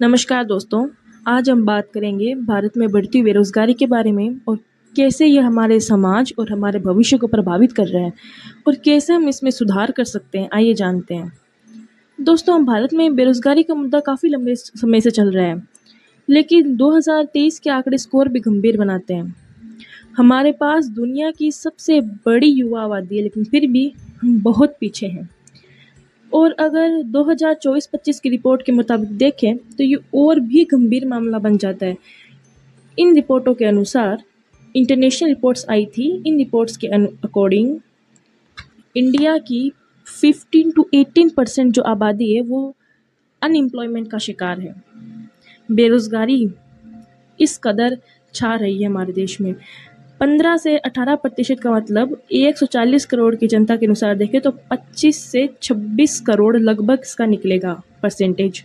नमस्कार दोस्तों, आज हम बात करेंगे भारत में बढ़ती हुई बेरोज़गारी के बारे में और कैसे ये हमारे समाज और हमारे भविष्य को प्रभावित कर रहा है और कैसे हम इसमें सुधार कर सकते हैं। आइए जानते हैं। दोस्तों, हम भारत में बेरोज़गारी का मुद्दा काफ़ी लंबे समय से चल रहा है, लेकिन 2023 के आंकड़े स्कोर भी गंभीर बनाते हैं। हमारे पास दुनिया की सबसे बड़ी युवा आबादी है, लेकिन फिर भी हम बहुत पीछे हैं। और अगर 2024-25 की रिपोर्ट के मुताबिक देखें तो ये और भी गंभीर मामला बन जाता है। इन रिपोर्टों के अनुसार इंटरनेशनल रिपोर्ट्स आई थी। इन रिपोर्ट्स के अकॉर्डिंग इंडिया की 15 to 18% जो आबादी है वो अनएम्प्लॉयमेंट का शिकार है। बेरोज़गारी इस कदर छा रही है हमारे देश में। 15 से 18% का मतलब 140 करोड़ की जनता के अनुसार देखें तो 25 से 26 करोड़ लगभग इसका निकलेगा परसेंटेज,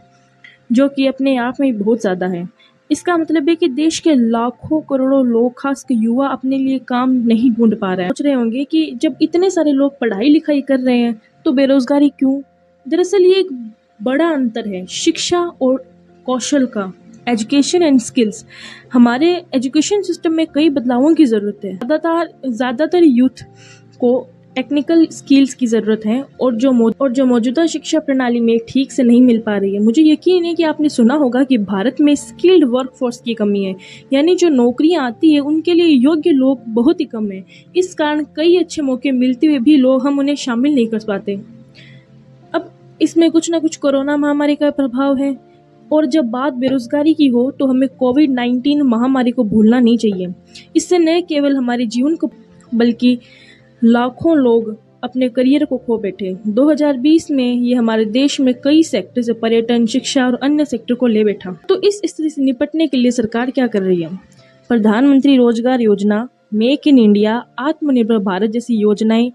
जो कि अपने आप में बहुत ज़्यादा है। इसका मतलब है कि देश के लाखों करोड़ों लोग, खासकर युवा, अपने लिए काम नहीं ढूंढ पा रहे हैं। सोच रहे होंगे कि जब इतने सारे लोग पढ़ाई लिखाई कर रहे हैं तो बेरोज़गारी क्यों? दरअसल ये एक बड़ा अंतर है शिक्षा और कौशल का। Education and skills. हमारे एजुकेशन सिस्टम में कई बदलावों की ज़रूरत है। ज़्यादातर यूथ को टेक्निकल स्किल्स की ज़रूरत है और जो मौजूदा शिक्षा प्रणाली में ठीक से नहीं मिल पा रही है। मुझे यकीन है कि आपने सुना होगा कि भारत में स्किल्ड वर्कफोर्स की कमी है, यानी जो नौकरियां आती है उनके लिए योग्य लोग बहुत ही कम है। इस कारण कई अच्छे मौके मिलते हुए भी हम उन्हें शामिल नहीं कर पाते। अब इसमें कुछ ना कुछ कोरोना महामारी का प्रभाव है। और जब बात बेरोज़गारी की हो तो हमें कोविड-19 महामारी को भूलना नहीं चाहिए। इससे न केवल हमारे जीवन को बल्कि लाखों लोग अपने करियर को खो बैठे। 2020 में ये हमारे देश में कई सेक्टर से पर्यटन, शिक्षा और अन्य सेक्टर को ले बैठा। तो इस स्थिति से निपटने के लिए सरकार क्या कर रही है? प्रधानमंत्री रोजगार योजना, मेक इन इंडिया, आत्मनिर्भर भारत जैसी योजनाएं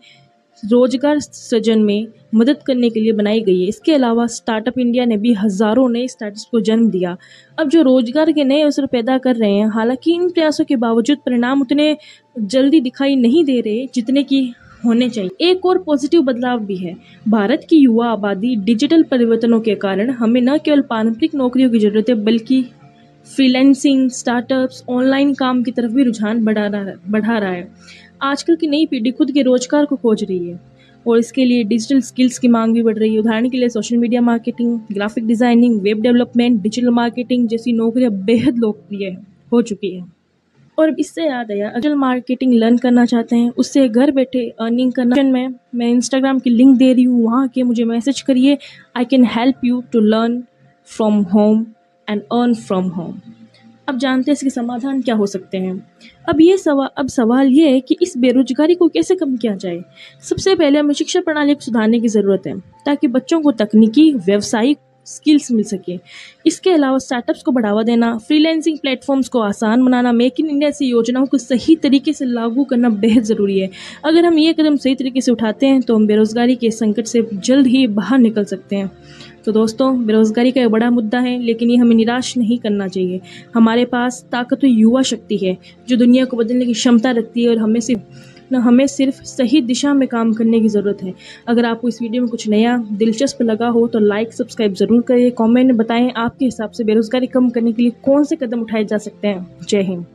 रोजगार सृजन में मदद करने के लिए बनाई गई है। इसके अलावा स्टार्टअप इंडिया ने भी हजारों नए स्टार्टअप्स को जन्म दिया, अब जो रोजगार के नए अवसर पैदा कर रहे हैं। हालांकि इन प्रयासों के बावजूद परिणाम उतने जल्दी दिखाई नहीं दे रहे जितने की होने चाहिए। एक और पॉजिटिव बदलाव भी है। भारत की युवा आबादी डिजिटल परिवर्तनों के कारण हमें न केवल पारंपरिक नौकरियों की जरूरत है बल्कि फ्रीलैंसिंग, स्टार्टअप्स, ऑनलाइन काम की तरफ भी रुझान बढ़ा रहा है। आजकल की नई पीढ़ी खुद के रोजगार को खोज रही है और इसके लिए डिजिटल स्किल्स की मांग भी बढ़ रही है। उदाहरण के लिए social media marketing, graphic designing, web development, digital marketing जैसी नौकरियां बेहद लोकप्रिय हो चुकी है। और इससे याद आया, डिजिटल मार्केटिंग लर्न करना चाहते हैं, उससे घर बैठे अर्निंग करना में मैं इंस्टाग्राम की लिंक दे रही हूँ, वहाँ के मुझे मैसेज करिए। I can help you to learn from home and earn from home. अब जानते हैं इसके समाधान क्या हो सकते हैं। अब सवाल ये है कि इस बेरोजगारी को कैसे कम किया जाए। सबसे पहले हमें शिक्षा प्रणाली को सुधारने की ज़रूरत है ताकि बच्चों को तकनीकी व्यावसायिक स्किल्स मिल सके। इसके अलावा स्टार्टअप्स को बढ़ावा देना, फ्रीलैंसिंग प्लेटफॉर्म्स को आसान बनाना, मेक इन इंडिया जैसी योजनाओं को सही तरीके से लागू करना बेहद ज़रूरी है। अगर हम ये कदम सही तरीके से उठाते हैं तो हम बेरोजगारी के संकट से जल्द ही बाहर निकल सकते हैं। तो दोस्तों, बेरोजगारी का एक बड़ा मुद्दा है, लेकिन ये हमें निराश नहीं करना चाहिए। हमारे पास ताकतवर युवा शक्ति है जो दुनिया को बदलने की क्षमता रखती है और हमें सिर्फ सही दिशा में काम करने की ज़रूरत है। अगर आपको इस वीडियो में कुछ नया दिलचस्प लगा हो तो लाइक, सब्सक्राइब ज़रूर करिए। कमेंट में बताएं आपके हिसाब से बेरोजगारी कम करने के लिए कौन से कदम उठाए जा सकते हैं। जय हिंद।